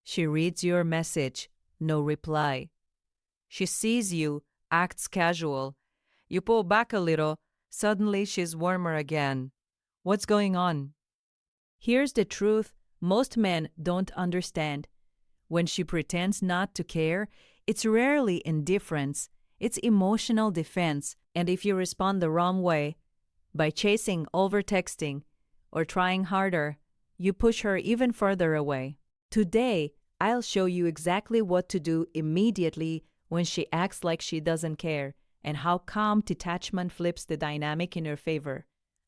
She reads your message, no reply. She sees you, acts casual. You pull back a little, suddenly she's warmer again. What's going on? Here's the truth most men don't understand. When she pretends not to care, it's rarely indifference, it's emotional defense. And if you respond the wrong way, by chasing, overtexting, or trying harder, you push her even further away. Today, I'll show you exactly what to do immediately when she acts like she doesn't care, and how calm detachment flips the dynamic in her favor.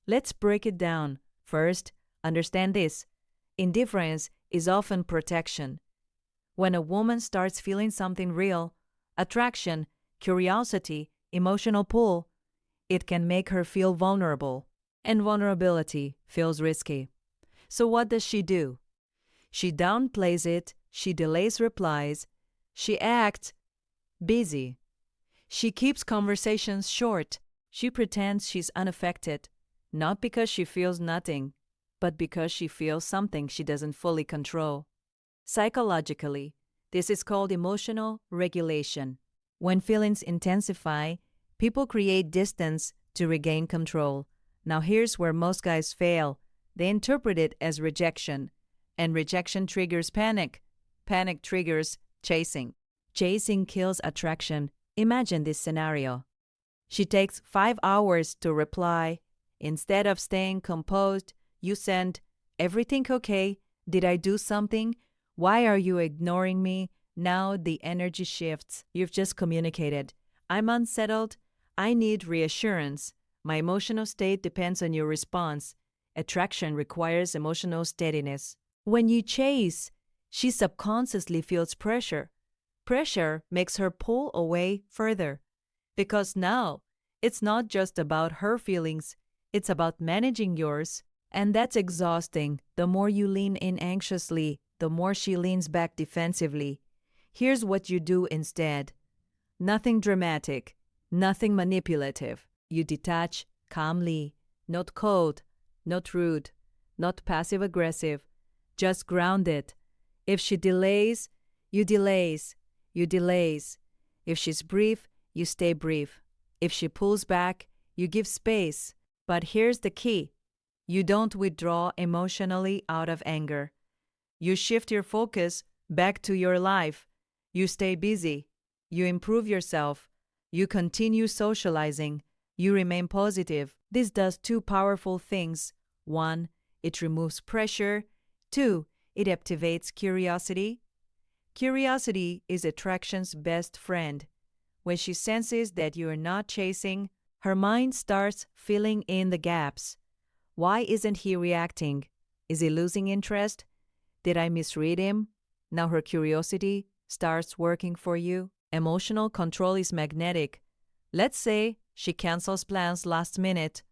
Let's break it down. First, understand this. Indifference is often protection. When a woman starts feeling something real, attraction, curiosity, emotional pull, it can make her feel vulnerable. And vulnerability feels risky. So what does she do? She downplays it, she delays replies, she acts busy. She keeps conversations short. She pretends she's unaffected, not because she feels nothing, but because she feels something she doesn't fully control. Psychologically, this is called emotional regulation. When feelings intensify, people create distance to regain control. Now here's where most guys fail. They interpret it as rejection, and rejection triggers panic. Panic triggers chasing. Chasing kills attraction. Imagine this scenario. She takes 5 hours to reply. Instead of staying composed, you send, "Everything okay? Did I do something? Why are you ignoring me?" Now the energy shifts. You've just communicated. "I'm unsettled. I need reassurance. My emotional state depends on your response." Attraction requires emotional steadiness. When you chase, she subconsciously feels pressure. Pressure makes her pull away further. Because now, it's not just about her feelings, it's about managing yours. And that's exhausting. The more you lean in anxiously, the more she leans back defensively. Here's what you do instead. Nothing dramatic, nothing manipulative. You detach calmly, not cold, not rude, not passive-aggressive, just grounded. If she delays, you delays. You delays. If she's brief, you stay brief. If she pulls back, you give space. But here's the key. You don't withdraw emotionally out of anger. You shift your focus back to your life. You stay busy. You improve yourself. You continue socializing. You remain positive. This does two powerful things. One, it removes pressure. Two, it activates curiosity. Curiosity is attraction's best friend. When she senses that you are not chasing, her mind starts filling in the gaps. Why isn't he reacting? Is he losing interest? Did I misread him? Now her curiosity starts working for you. Emotional control is magnetic. Let's say she cancels plans last minute.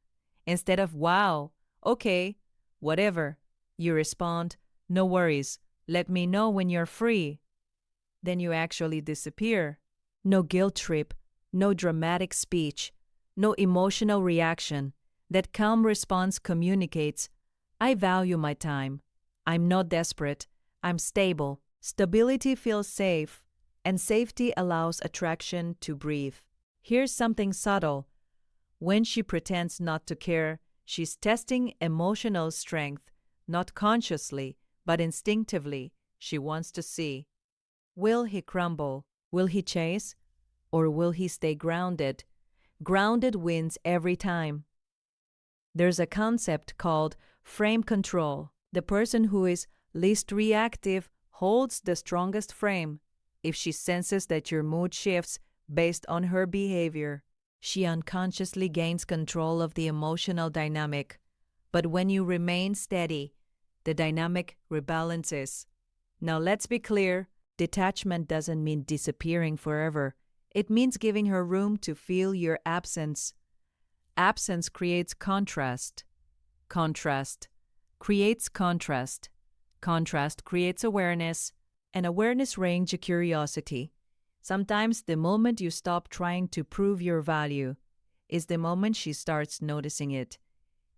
Instead of, "Wow, okay, whatever," you respond, "No worries, let me know when you're free." Then you actually disappear. No guilt trip, no dramatic speech, no emotional reaction. That calm response communicates, "I value my time. I'm not desperate. I'm stable." Stability feels safe, and safety allows attraction to breathe. Here's something subtle. When she pretends not to care, she's testing emotional strength, not consciously, but instinctively. She wants to see. Will he crumble? Will he chase? Or will he stay grounded? Grounded wins every time. There's a concept called frame control. The person who is least reactive holds the strongest frame. If she senses that your mood shifts based on her behavior, she unconsciously gains control of the emotional dynamic. But when you remain steady, the dynamic rebalances. Now let's be clear. Detachment doesn't mean disappearing forever. It means giving her room to feel your absence. Absence creates contrast. Contrast creates contrast. Contrast creates awareness. And awareness ranges curiosity. Sometimes the moment you stop trying to prove your value is the moment she starts noticing it.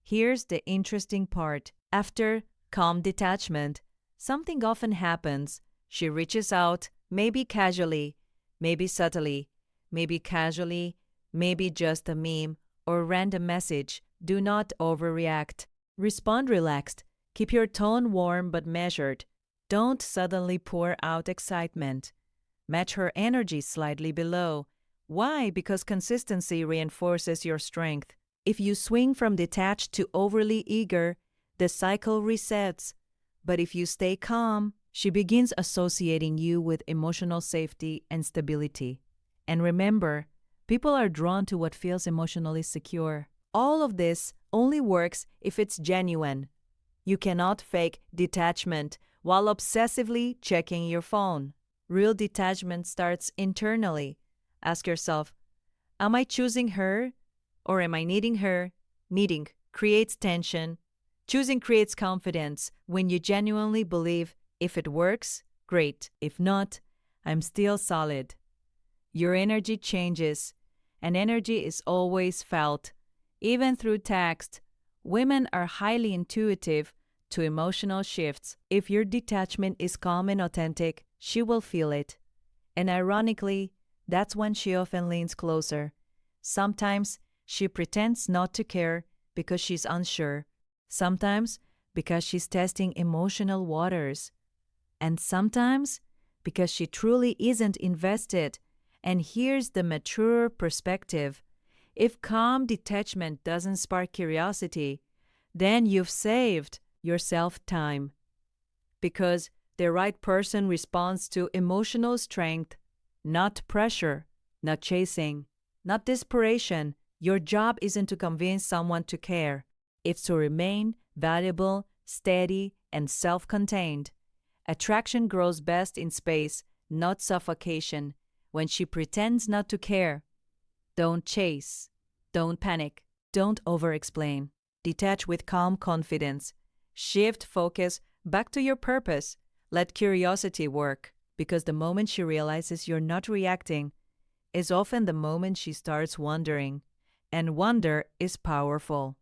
Here's the interesting part. After calm detachment, something often happens. She reaches out, maybe casually, maybe subtly, maybe casually, maybe just a meme or random message. Do not overreact. Respond relaxed. Keep your tone warm but measured. Don't suddenly pour out excitement. Match her energy slightly below. Why? Because consistency reinforces your strength. If you swing from detached to overly eager, the cycle resets. But if you stay calm, she begins associating you with emotional safety and stability. And remember, people are drawn to what feels emotionally secure. All of this only works if it's genuine. You cannot fake detachment while obsessively checking your phone. Real detachment starts internally. Ask yourself, am I choosing her or am I needing her? Needing creates tension. Choosing creates confidence. When you genuinely believe, if it works, great. If not, I'm still solid. Your energy changes, and energy is always felt. Even through text, women are highly intuitive to emotional shifts. If your detachment is calm and authentic, she will feel it. And ironically, that's when she often leans closer. Sometimes she pretends not to care because she's unsure. Sometimes because she's testing emotional waters. And sometimes because she truly isn't invested. And here's the mature perspective. If calm detachment doesn't spark curiosity, then you've saved yourself time. Because the right person responds to emotional strength, not pressure, not chasing, not desperation. Your job isn't to convince someone to care. It's to remain valuable, steady, and self-contained. Attraction grows best in space, not suffocation. When she pretends not to care, don't chase. Don't panic. Don't over-explain. Detach with calm confidence. Shift focus back to your purpose. Let curiosity work, because the moment she realizes you're not reacting is often the moment she starts wondering. And wonder is powerful.